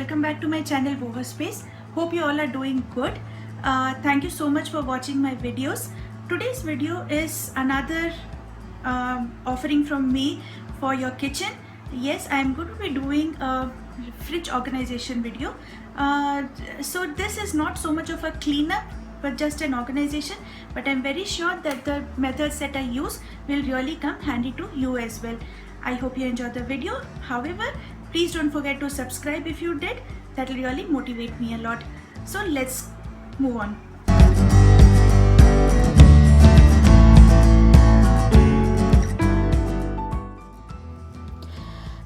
welcome back to my channel Bowerspace. Hope you all are doing good. Thank you so much for watching my videos. Today's video is another offering from me for your kitchen. Yes, I am going to be doing a fridge organization video. So this is not so much of a cleanup but just an organization, but I'm very sure that the methods that I use will really come handy to you as well. I hope you enjoyed the video. However, please don't forget to subscribe if you did. That will really motivate me a lot. So let's move on.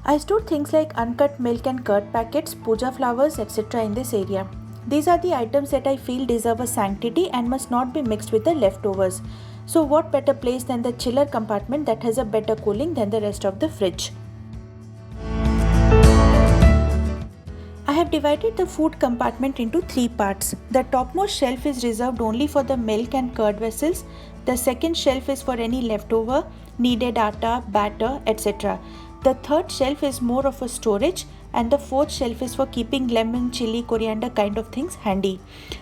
I stored things like uncut milk and curd packets, puja flowers, etc. in this area. These are the items that I feel deserve a sanctity and must not be mixed with the leftovers. So what better place than the chiller compartment that has a better cooling than the rest of the fridge. I have divided the food compartment into three parts. The topmost shelf is reserved only for the milk and curd vessels. The second shelf is for any leftover, kneaded atta, batter, etc. The third shelf is more of a storage, and the fourth shelf is for keeping lemon, chili, coriander kind of things handy.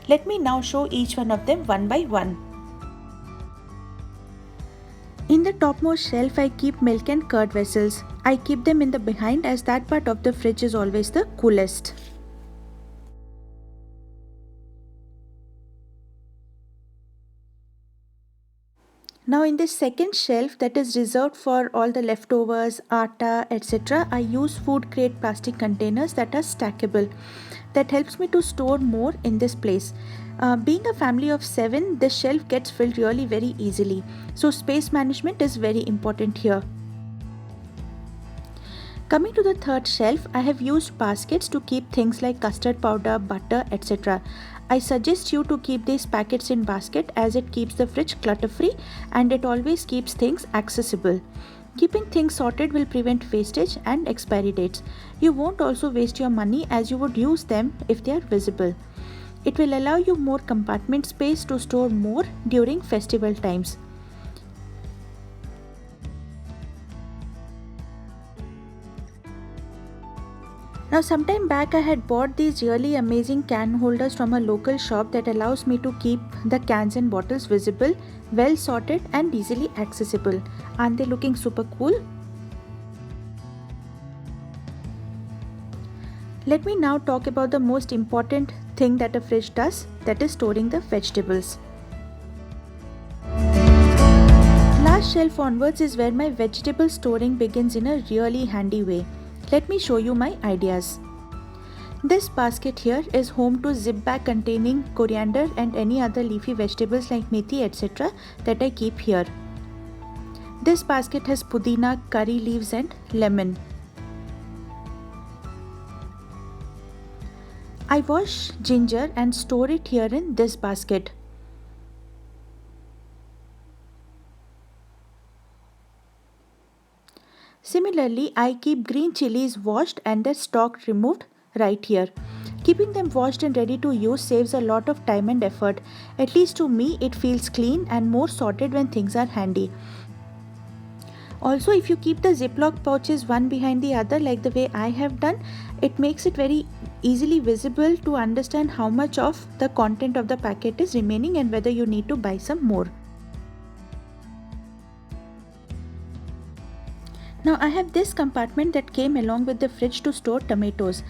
Let me now show each one of them one by one. In the topmost shelf, I keep milk and curd vessels. I keep them in the behind as that part of the fridge is always the coolest. Now in this second shelf that is reserved for all the leftovers, atta, etc. I use food grade plastic containers that are stackable. That helps me to store more in this place. Being a family of 7, this shelf gets filled really very easily. So space management is very important here. Coming to the third shelf, I have used baskets to keep things like custard powder, butter, etc. I suggest you to keep these packets in basket as it keeps the fridge clutter free and it always keeps things accessible. Keeping things sorted will prevent wastage and expiry dates. You won't also waste your money as you would use them if they are visible. It will allow you more compartment space to store more during festival times. Now sometime back I had bought these really amazing can holders from a local shop that allows me to keep the cans and bottles visible, well sorted and easily accessible. Aren't they looking super cool? Let me now talk about the most important thing that a fridge does, that is storing the vegetables. Last shelf onwards is where my vegetable storing begins in a really handy way. Let me show you my ideas. This basket here is home to zip bag containing coriander and any other leafy vegetables like methi etc. that I keep here. This basket has pudina, curry leaves and lemon. I wash ginger and store it here in this basket. Similarly, I keep green chilies washed and their stalk removed right here. Keeping them washed and ready to use saves a lot of time and effort. At least to me, it feels clean and more sorted when things are handy. Also, if you keep the Ziploc pouches one behind the other like the way I have done, it makes it very easily visible to understand how much of the content of the packet is remaining and whether you need to buy some more. Now I have this compartment that came along with the fridge to store tomatoes.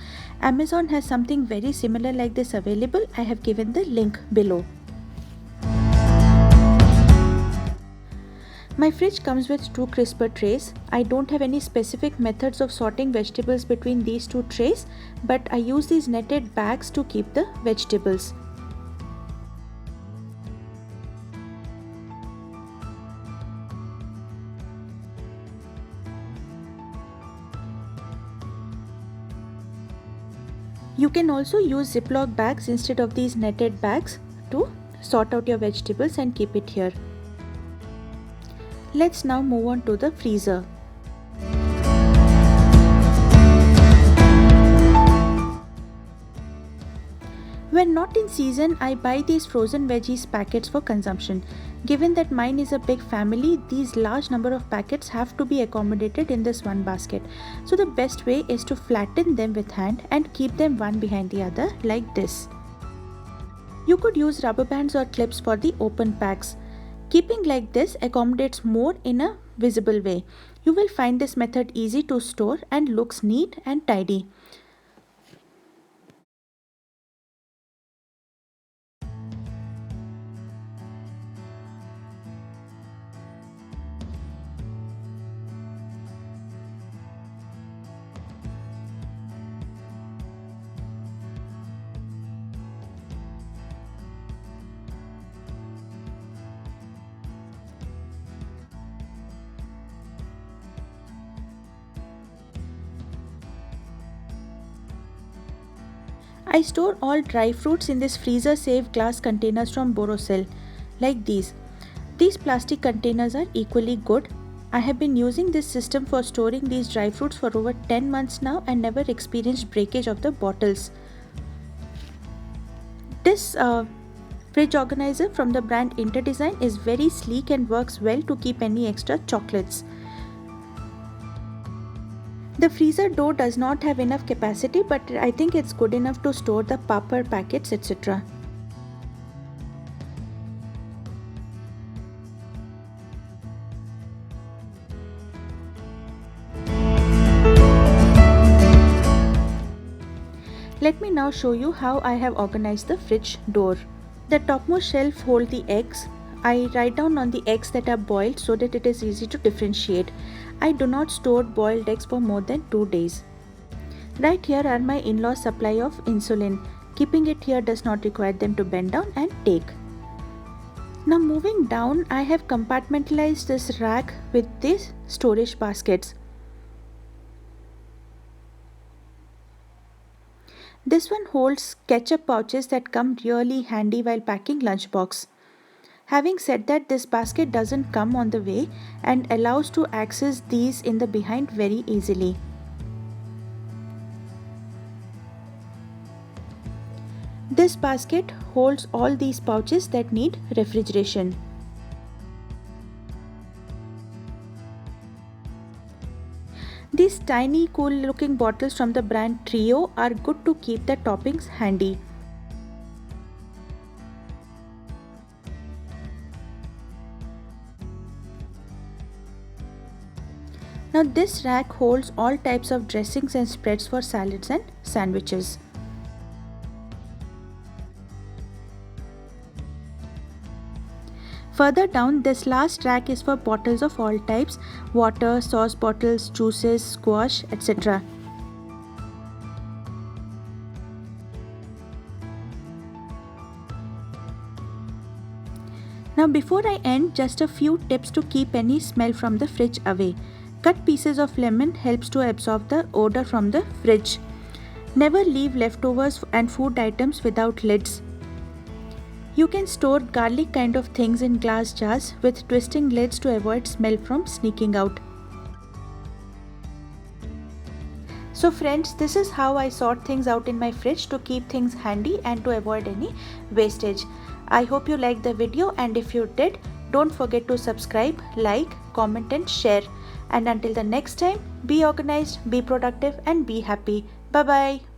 Amazon has something very similar like this available. I have given the link below. My fridge comes with 2 crisper trays. I don't have any specific methods of sorting vegetables between these 2 trays, but I use these netted bags to keep the vegetables. You can also use Ziploc bags instead of these netted bags to sort out your vegetables and keep it here. Let's now move on to the freezer. When not in season, I buy these frozen veggies packets for consumption. Given that mine is a big family, these large number of packets have to be accommodated in this one basket. So the best way is to flatten them with hand and keep them one behind the other like this. You could use rubber bands or clips for the open packs. Keeping like this accommodates more in a visible way. You will find this method easy to store and looks neat and tidy. I store all dry fruits in this freezer safe glass containers from Borosil, like these. These plastic containers are equally good. I have been using this system for storing these dry fruits for over 10 months now and never experienced breakage of the bottles. This fridge organizer from the brand Interdesign is very sleek and works well to keep any extra chocolates. The freezer door does not have enough capacity, but I think it's good enough to store the papad packets, etc. Let me now show you how I have organized the fridge door. The topmost shelf holds the eggs. I write down on the eggs that are boiled so that it is easy to differentiate. I do not store boiled eggs for more than 2 days. Right here are my in-laws' supply of insulin. Keeping it here does not require them to bend down and take. Now moving down, I have compartmentalized this rack with these storage baskets. This one holds ketchup pouches that come really handy while packing lunchbox. Having said that, this basket doesn't come on the way and allows to access these in the behind very easily. This basket holds all these pouches that need refrigeration. These tiny cool looking bottles from the brand Trio are good to keep the toppings handy. Now this rack holds all types of dressings and spreads for salads and sandwiches. Further down, this last rack is for bottles of all types: water, sauce bottles, juices, squash, etc. Now before I end, just a few tips to keep any smell from the fridge away. Cut pieces of lemon helps to absorb the odor from the fridge. Never leave leftovers and food items without lids. You can store garlic kind of things in glass jars with twisting lids to avoid smell from sneaking out. So friends, this is how I sort things out in my fridge to keep things handy and to avoid any wastage. I hope you liked the video, and if you did, don't forget to subscribe, like, comment and share. And until the next time, be organized, be productive and be happy. Bye bye.